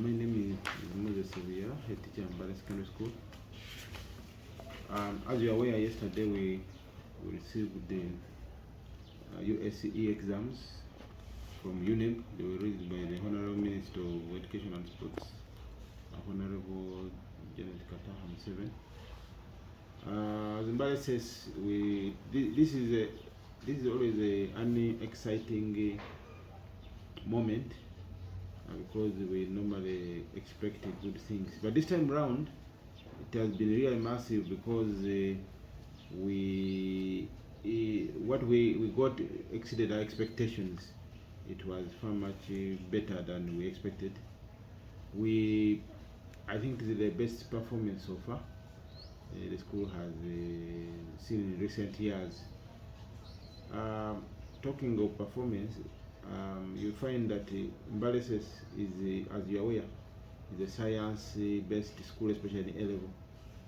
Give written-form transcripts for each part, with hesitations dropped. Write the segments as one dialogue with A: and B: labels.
A: My name is Moses Sevilla, head teacher in Mbale Secondary School. As you are aware, yesterday we received the USCE exams from UNEP. They were raised by the Honorable Minister of Education and Sports, Honorable Janet Kataham 7. As Mbale says, this is always an exciting moment. Because we normally expect good things, but this time round it has been really massive because what we got exceeded our expectations. It was far much better than we expected. I think this is the best performance so far the school has seen in recent years. Talking of performance, you find that Mbale is, as you are aware, is a science-based school, especially in A level.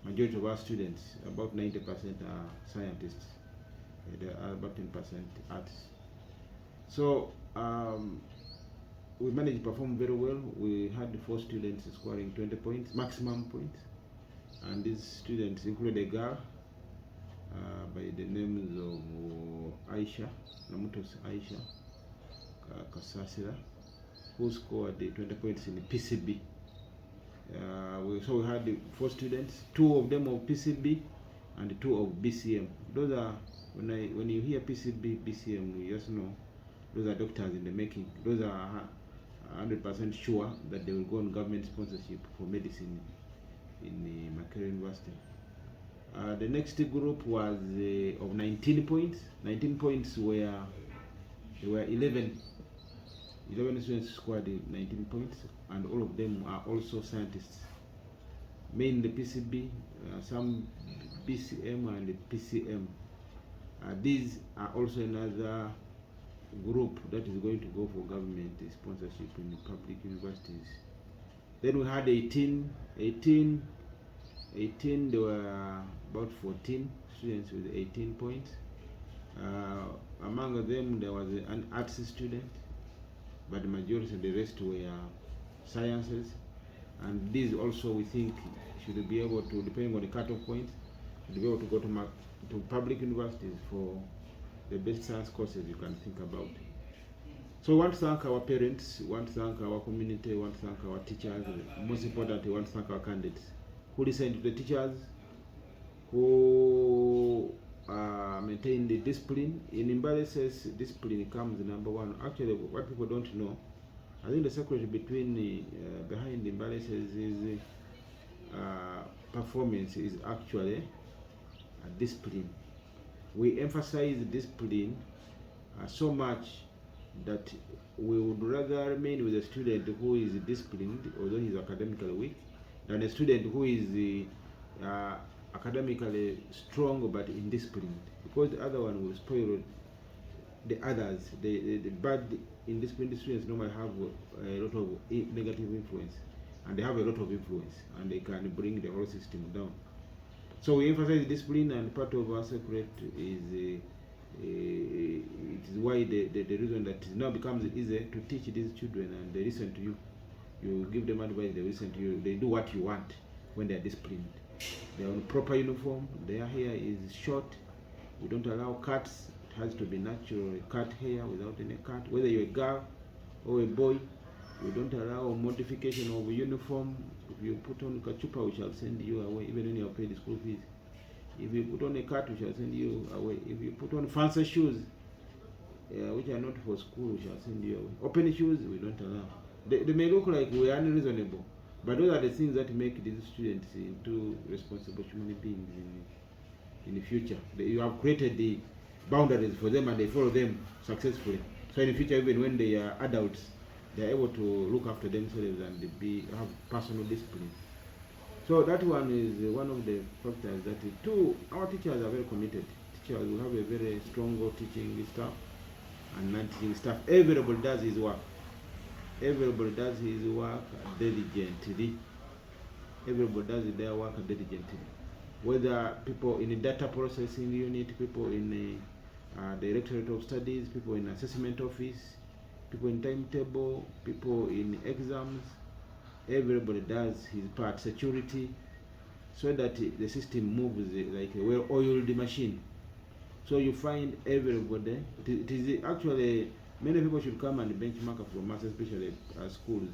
A: Majority of our students, about 90%, are scientists. There are about 10% arts. So we managed to perform very well. We had 4 students scoring 20 points, maximum points, and these students include a girl by the names of Aisha, Namutos Aisha Kasasira, who scored the 20 points in the PCB. So we had 4 students, 2 of them of PCB and 2 of BCM. Those are, when you hear PCB, BCM, you just know those are doctors in the making. Those are 100% sure that they will go on government sponsorship for medicine in Makerere University. The next group was of 19 points. 19 points were 11 students scored 19 points, and all of them are also scientists. Mainly PCB, some BCM and PCM. These are also another group that is going to go for government sponsorship in public universities. Then we had 18. There were about 14 students with 18 points. Among them there was an arts student, but the majority of the rest were sciences, and these also we think should be able to, depending on the cutoff points, should be able to go to public universities for the best science courses you can think about. So I want to thank our parents, want to thank our community, want to thank our teachers, most importantly want to thank our candidates who listened to the teachers, who maintain the discipline. In Mbale says discipline comes number 1. Actually, what people don't know, I think the secret between behind Mbale says is performance is actually discipline. We emphasize discipline so much that we would rather remain with a student who is disciplined, although he is academically weak, than a student who is academically strong but indisciplined, because the other one will spoil the others. The bad indisciplined students normally have a lot of negative influence, and they have a lot of influence, and they can bring the whole system down. So we emphasize discipline, and part of our secret is it is why the reason that it now becomes easier to teach these children, and they listen to you. You give them advice, they listen to you, they do what you want when they are disciplined. They are on proper uniform, their hair is short, we don't allow cuts, it has to be natural cut hair without any cut. Whether you're a girl or a boy, we don't allow modification of uniform. If you put on kachupa, we shall send you away, even when you have paid the school fees. If you put on a cut, we shall send you away. If you put on fancy shoes, which are not for school, we shall send you away. Open shoes, we don't allow. They may look like we are unreasonable, but those are the things that make these students into responsible human beings in the future. You have created the boundaries for them, and they follow them successfully. So in the future, even when they are adults, they are able to look after themselves and have personal discipline. So that one is one of the factors that our teachers are very committed. Teachers will have a very strong teaching staff and non-teaching staff. Everybody does his work. Everybody does his work diligently. Everybody does their work diligently. Whether people in the data processing unit, people in the Directorate of Studies, people in assessment office, people in timetable, people in exams, everybody does his part. Security, so that the system moves like a well-oiled machine. So you find everybody. It is actually, many people should come and benchmark from us, especially schools.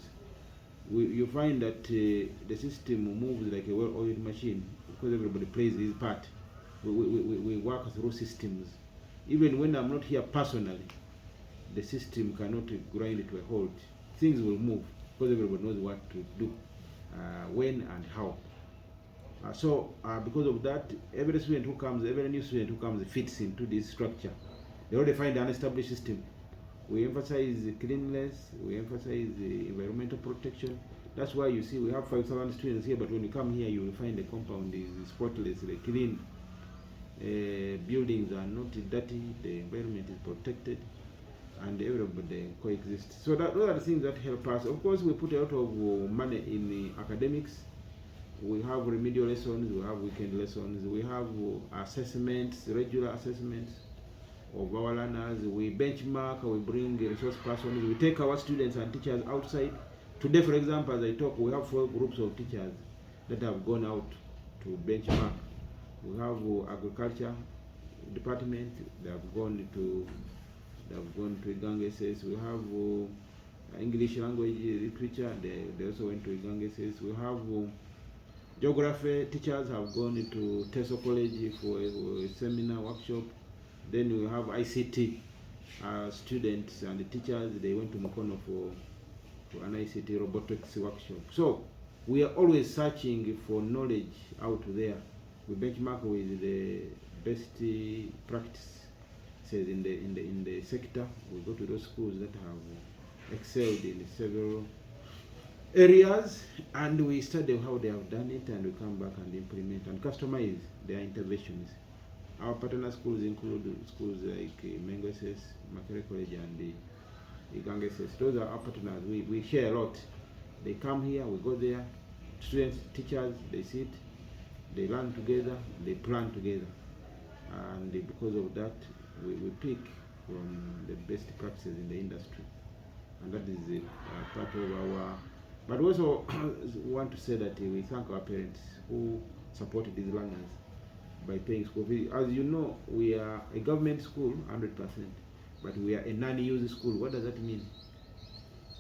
A: You find that the system moves like a well-oiled machine because everybody plays his part. We work through systems. Even when I'm not here personally, the system cannot grind to a halt. Things will move because everybody knows what to do, when and how. Because of that, every new student who comes fits into this structure. They already find an established system. We emphasize cleanliness, we emphasize environmental protection. That's why you see we have 5,000 students here, but when you come here, you will find the compound is spotless, clean. Buildings are not dirty, the environment is protected, and everybody coexists. So those are the things that help us. Of course, we put a lot of money in the academics. We have remedial lessons, we have weekend lessons, we have assessments, regular assessments of our learners. We benchmark, we bring resource persons, we take our students and teachers outside. Today, for example, as I talk, we have 4 groups of teachers that have gone out to benchmark. We have agriculture department, they have gone to Igange SS. We have English language literature, they also went to Igange SS. We have geography teachers have gone to Teso College for a seminar workshop. Then we have ICT students and the teachers, they went to Mukono for an ICT robotics workshop. So we are always searching for knowledge out there. We benchmark with the best practices in the sector. We go to those schools that have excelled in several areas, and we study how they have done it, and we come back and implement and customize their interventions. Our partner schools include schools like Mengo SS, Makerere College, and Igange SS. Those are our partners. We share a lot. They come here, we go there. Students, teachers, they sit, they learn together, they plan together. And because of that, we pick from the best practices in the industry. And that is part of our... But we also want to say that we thank our parents who supported these learners by paying school fees. As you know, we are a government school, 100%, but we are a non-use school. What does that mean?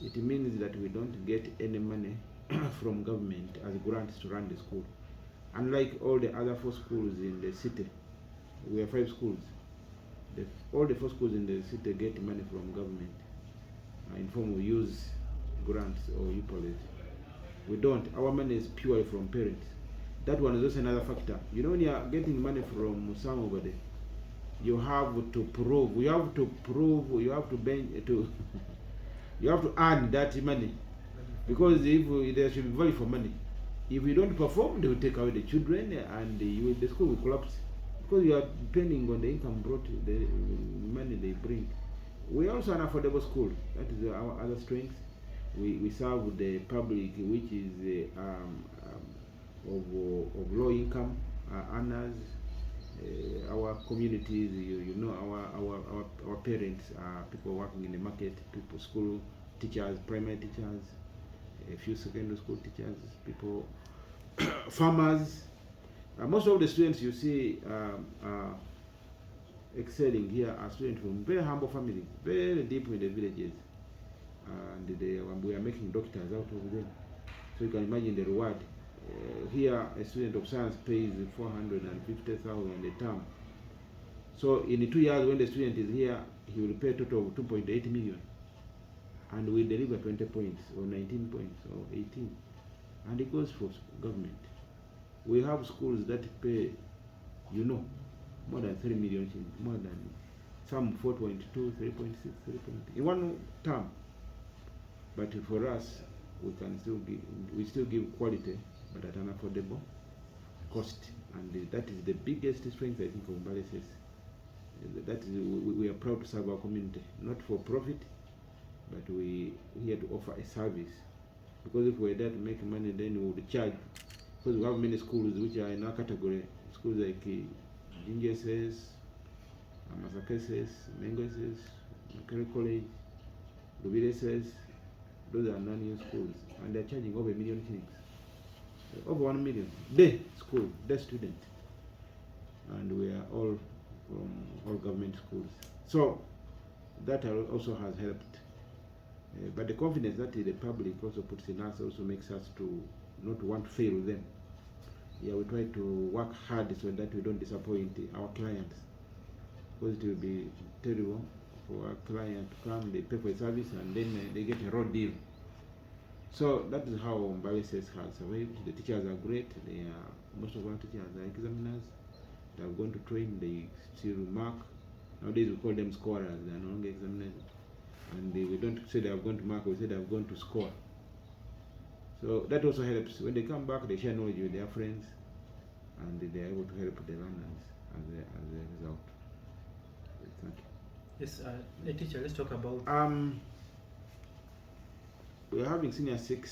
A: It means that we don't get any money from government as grants to run the school. Unlike all the other 4 schools in the city, we have 5 schools. All the 4 schools in the city get money from government in form of use grants or UPOLES. We don't. Our money is purely from parents. That one is also another factor. You know, when you are getting money from somebody, you have to prove. You have to you have to earn that money, because if there should be value for money. If you don't perform, they will take away the children, and the school will collapse, because you are depending on the income brought, the money they bring. We are also an affordable school. That is our other strength. We serve the public, which is of low income earners. Our communities, you know, our parents are people working in the market, people, school teachers, primary teachers, a few secondary school teachers, people, farmers. Most of the students you see excelling here are students from very humble families, very deep in the villages, and we are making doctors out of them. So you can imagine the reward. Here, a student of science pays 450,000 a term. So in 2 years, when the student is here, he will pay a total of 2.8 million, and we deliver 20 points or 19 points or 18, and it goes for government. We have schools that pay, you know, more than 3 million, more than some 4.2, 3.6, 3.8 in one term. But for us, we still give quality, but at an affordable cost, and that is the biggest strength, I think, of Mbale SS. That is, we are proud to serve our community, not for profit, but we here to offer a service. Because if we're there to make money, then we would charge. Because we have many schools which are in our category, schools like Jinji SS, Masaka SS, Mengo SS, Makerere College, Lubiri SS, Those are non-new schools, and they're charging over 1 million shillings, over 1 million day school, day student, and we are all from all government schools. So that also has helped. But the confidence that the public also puts in us also makes us to not want to fail them. Yeah, we try to work hard so that we don't disappoint our clients, because it will be terrible for a client to come, they pay for a service, and then they get a raw deal. So that is how Mbale-CES has survived. The teachers are great. They are, most of our teachers are examiners. They have gone to train, they still mark. Nowadays we call them scorers, they are no longer examiners. And we don't say they have gone to mark, we say they have gone to score. So that also helps. When they come back, they share knowledge with their friends, and they are able to help the learners as a result. Thank you.
B: Yes, a teacher, let's talk about...
A: we are having senior 6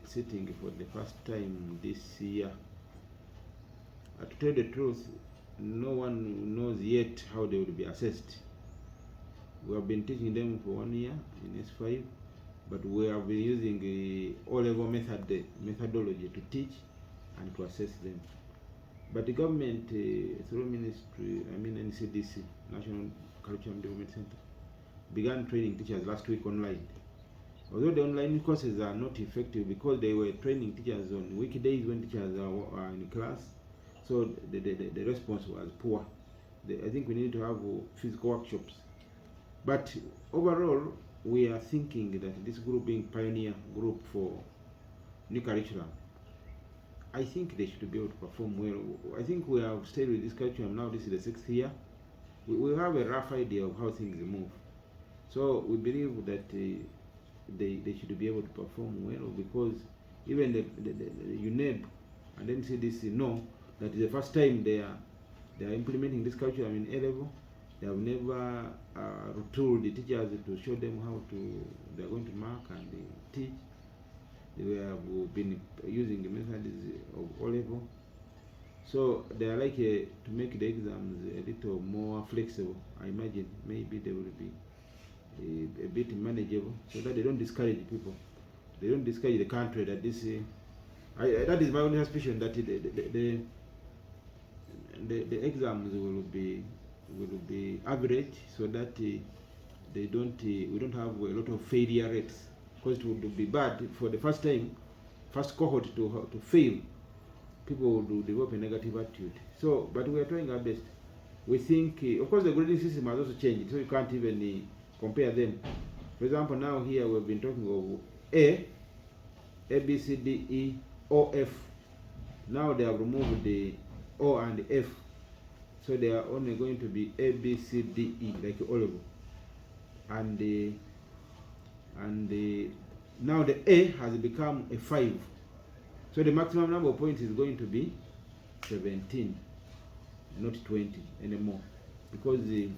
A: sitting for the first time this year. To tell the truth, no one knows yet how they will be assessed. We have been teaching them for 1 year in S5, but we have been using the O-level methodology to teach and to assess them. But the government, through ministry, NCDC, National Curriculum Development Center, began training teachers last week online. Although the online courses are not effective because they were training teachers on weekdays when teachers are in class, so the response was poor. I think we need to have physical workshops. But overall, we are thinking that this group being pioneer group for new curriculum, I think they should be able to perform well. I think we have stayed with this curriculum now. This is the 6th year. We have a rough idea of how things move. So we believe that they should be able to perform well, because even the UNEB and NCDC know that the first time they are implementing this curriculum in A-level. They have never retooled the teachers to show them how they are going to mark and teach. They have been using the methods of O-level. So they are like to make the exams a little more flexible. I imagine maybe they will be a bit manageable, so that they don't discourage people. They don't discourage the country that this. That is my only suspicion, that the exams will be average, so that we don't have a lot of failure rates, because it would be bad for the first cohort to fail. People will develop a negative attitude. So, but we are trying our best. We think, of course, the grading system has also changed, so you can't even compare them. For example, now here we've been talking of A, B, C, D, E, O, F. Now they have removed the O and F. So they are only going to be A, B, C, D, E, like O-level. And now the A has become a 5. So the maximum number of points is going to be 17, not 20 anymore. Because if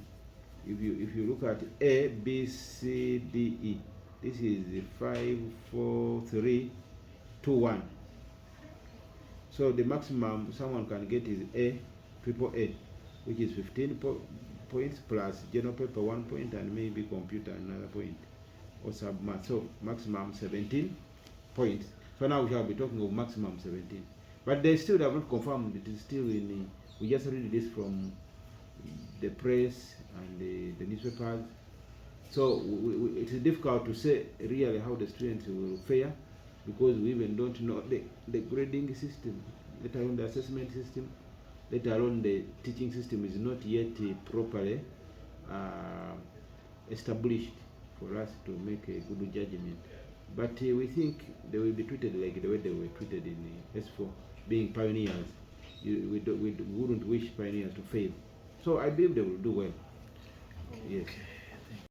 A: you look at A, B, C, D, E, this is 5, 4, 3, 2, 1. So the maximum someone can get is A, triple A, which is 15 points plus general paper 1 point, and maybe computer another point, or sub-math. So maximum 17 points. So now we shall be talking of maximum 17. But they still have not confirmed. It is still in we just read this from the press and the newspapers. So it is difficult to say really how the students will fare, because we even don't know the grading system, let alone the assessment system, let alone the teaching system is not yet properly established for us to make a good judgment. But we think they will be treated like the way they were treated in S4, being pioneers. We wouldn't wish pioneers to fail. So I believe they will do well.
B: Okay.
A: Yes.